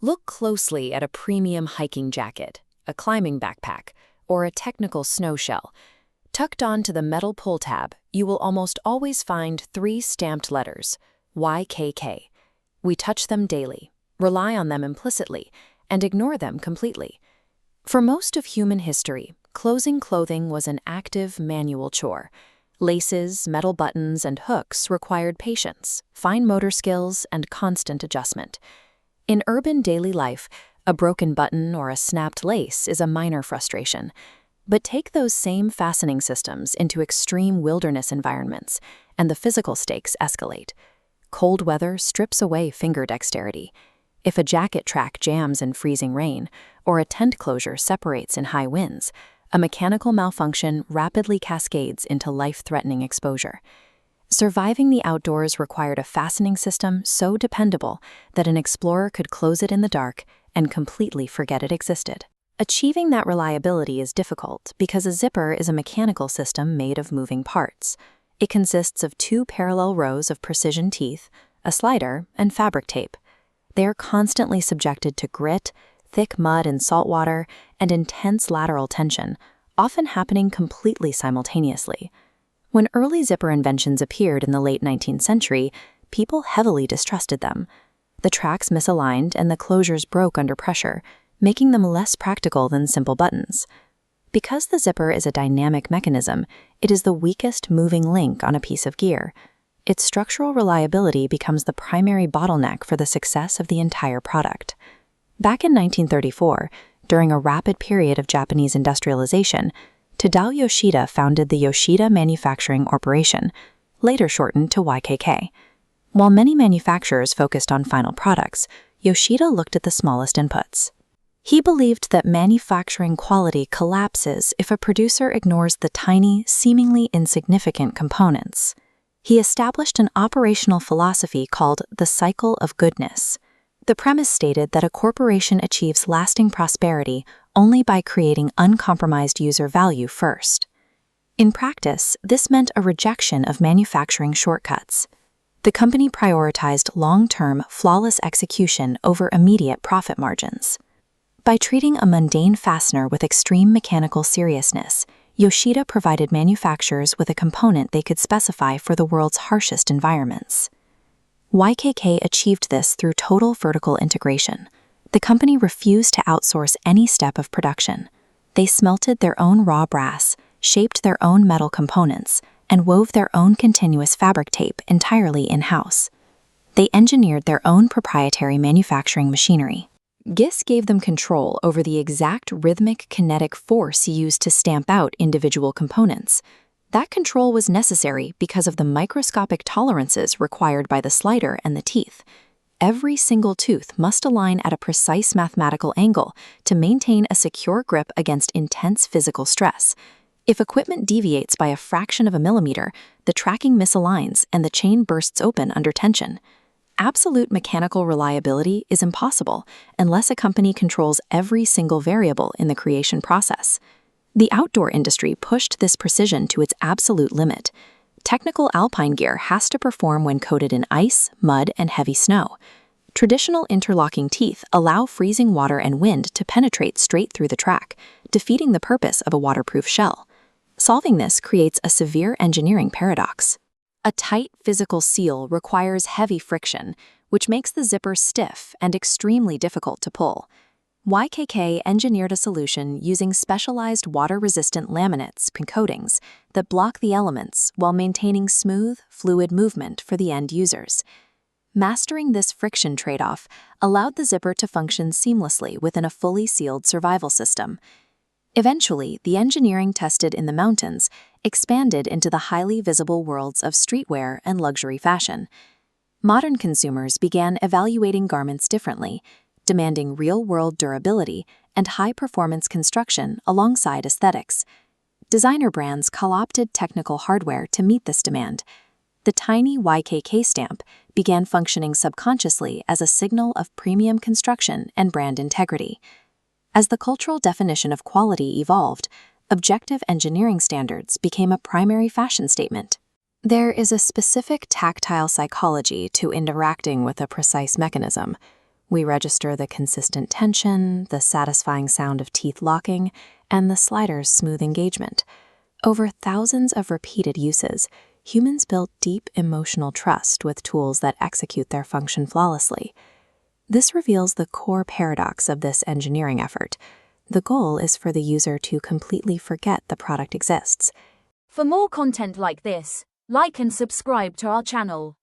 Look closely at a premium hiking jacket, a climbing backpack, or a technical snow shell. Tucked onto the metal pull tab, you will almost always find 3 stamped letters, YKK. We touch them daily, rely on them implicitly, and ignore them completely. For most of human history, closing clothing was an active manual chore. Laces, metal buttons, and hooks required patience, fine motor skills, and constant adjustment. In urban daily life, a broken button or a snapped lace is a minor frustration. But take those same fastening systems into extreme wilderness environments, and the physical stakes escalate. Cold weather strips away finger dexterity. If a jacket track jams in freezing rain, or a tent closure separates in high winds, a mechanical malfunction rapidly cascades into life-threatening exposure. Surviving the outdoors required a fastening system so dependable that an explorer could close it in the dark and completely forget it existed. Achieving that reliability is difficult because a zipper is a mechanical system made of moving parts. It consists of 2 parallel rows of precision teeth, a slider, and fabric tape. They are constantly subjected to grit, thick mud and salt water, and intense lateral tension, often happening completely simultaneously. When early zipper inventions appeared in the late 19th century, people heavily distrusted them. The tracks misaligned and the closures broke under pressure, making them less practical than simple buttons. Because the zipper is a dynamic mechanism, it is the weakest moving link on a piece of gear. Its structural reliability becomes the primary bottleneck for the success of the entire product. Back in 1934, during a rapid period of Japanese industrialization, Tadao Yoshida founded the Yoshida Manufacturing Corporation, later shortened to YKK. While many manufacturers focused on final products, Yoshida looked at the smallest inputs. He believed that manufacturing quality collapses if a producer ignores the tiny, seemingly insignificant components. He established an operational philosophy called the cycle of goodness. The premise stated that a corporation achieves lasting prosperity only by creating uncompromised user value first. In practice, this meant a rejection of manufacturing shortcuts. The company prioritized long-term, flawless execution over immediate profit margins. By treating a mundane fastener with extreme mechanical seriousness, Yoshida provided manufacturers with a component they could specify for the world's harshest environments. YKK achieved this through total vertical integration. The company refused to outsource any step of production. They smelted their own raw brass, shaped their own metal components, and wove their own continuous fabric tape entirely in-house. They engineered their own proprietary manufacturing machinery. GIS gave them control over the exact rhythmic kinetic force used to stamp out individual components. That control was necessary because of the microscopic tolerances required by the slider and the teeth. Every single tooth must align at a precise mathematical angle to maintain a secure grip against intense physical stress. If equipment deviates by a fraction of a millimeter, the tracking misaligns and the chain bursts open under tension. Absolute mechanical reliability is impossible unless a company controls every single variable in the creation process. The outdoor industry pushed this precision to its absolute limit. Technical alpine gear has to perform when coated in ice, mud, and heavy snow. Traditional interlocking teeth allow freezing water and wind to penetrate straight through the track, defeating the purpose of a waterproof shell. Solving this creates a severe engineering paradox. A tight physical seal requires heavy friction, which makes the zipper stiff and extremely difficult to pull. YKK engineered a solution using specialized water-resistant laminates and coatings that block the elements while maintaining smooth, fluid movement for the end users. Mastering this friction trade-off allowed the zipper to function seamlessly within a fully sealed survival system. Eventually, the engineering tested in the mountains expanded into the highly visible worlds of streetwear and luxury fashion. Modern consumers began evaluating garments differently, demanding real-world durability and high-performance construction alongside aesthetics. Designer brands co-opted technical hardware to meet this demand. The tiny YKK stamp began functioning subconsciously as a signal of premium construction and brand integrity. As the cultural definition of quality evolved, objective engineering standards became a primary fashion statement. There is a specific tactile psychology to interacting with a precise mechanism. We register the consistent tension, the satisfying sound of teeth locking, and the slider's smooth engagement. Over thousands of repeated uses, humans built deep emotional trust with tools that execute their function flawlessly. This reveals the core paradox of this engineering effort. The goal is for the user to completely forget the product exists. For more content like this, like and subscribe to our channel.